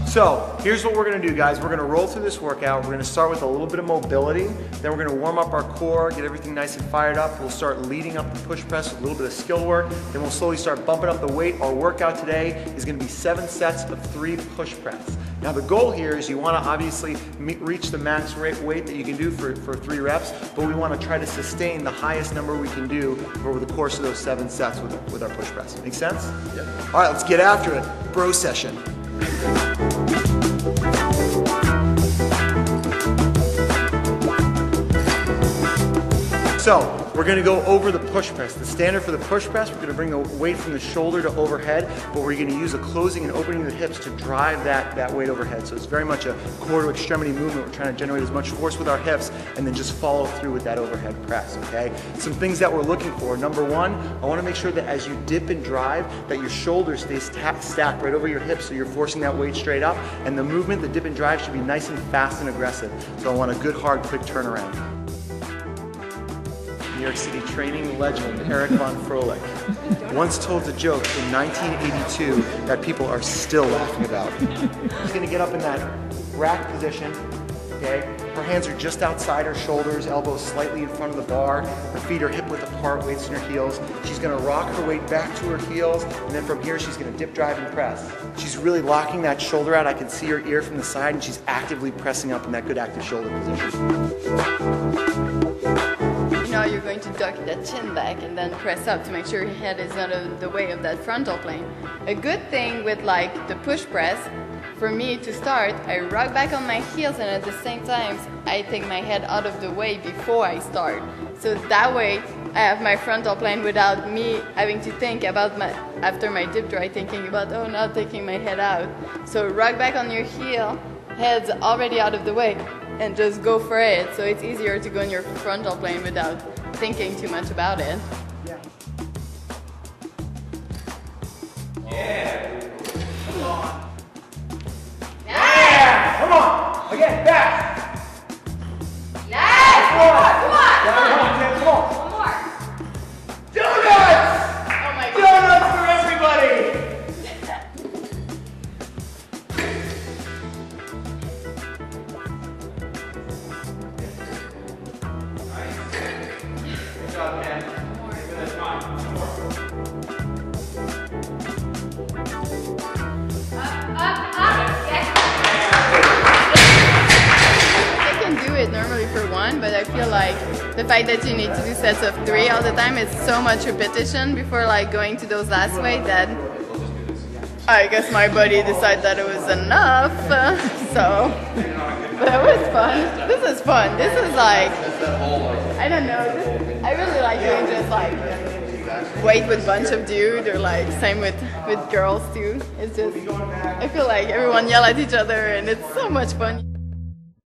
So here's what we're gonna do, guys. We're gonna roll through this workout. We're gonna start with a little bit of mobility. Then we're gonna warm up our core, get everything nice and fired up. We'll start leading up the push press with a little bit of skill work. Then we'll slowly start bumping up the weight. Our workout today is gonna be 7 sets of 3 push press. Now the goal here is you wanna obviously reach the max weight that you can do for 3 reps, but we wanna try to sustain the highest number we can do over the course of those 7 sets with our push press. Make sense? Yeah. All right, let's get after it. Bro session. So, we're gonna go over the push press. The standard for the push press, we're gonna bring the weight from the shoulder to overhead, but we're gonna use a closing and opening of the hips to drive that weight overhead. So it's very much a core to extremity movement. We're trying to generate as much force with our hips and then just follow through with that overhead press, okay? Some things that we're looking for. Number one, I wanna make sure that as you dip and drive, that your shoulders stay stacked right over your hips so you're forcing that weight straight up. And the movement, the dip and drive should be nice and fast and aggressive. So I want a good, hard, quick turnaround. New York City training legend Eric Von Froelich once told a joke in 1982 that people are still laughing about. She's gonna get up in that rack position, okay? Her hands are just outside her shoulders, elbows slightly in front of the bar, her feet are hip width apart, weights in her heels. She's gonna rock her weight back to her heels, and then from here she's gonna dip, drive, and press. She's really locking that shoulder out. I can see her ear from the side, and she's actively pressing up in that good active shoulder position. Now you're going to duck that chin back and then press up to make sure your head is not in the way of that frontal plane. A good thing with like the push press, for me to start, I rock back on my heels and at the same time I take my head out of the way before I start. So that way I have my frontal plane without me having to think about after my dip dry, thinking about, oh, not taking my head out. So rock back on your heel, head's already out of the way, and just go for it. So it's easier to go in your frontal plane without thinking too much about it. Yeah. Come on. Yeah. Come on. Again, back. Nice. Come on. Come on. One more. Donuts. Oh my God. Donuts for everybody. Normally for 1, but I feel like the fact that you need to do sets of 3 all the time is so much repetition before like going to those last weight that I guess my body decided that it was enough. So, but it was fun. This is fun. This is like, I don't know. I really like doing just like weight with bunch of dude, or like same with girls too. It's just, I feel like everyone yell at each other and it's so much fun.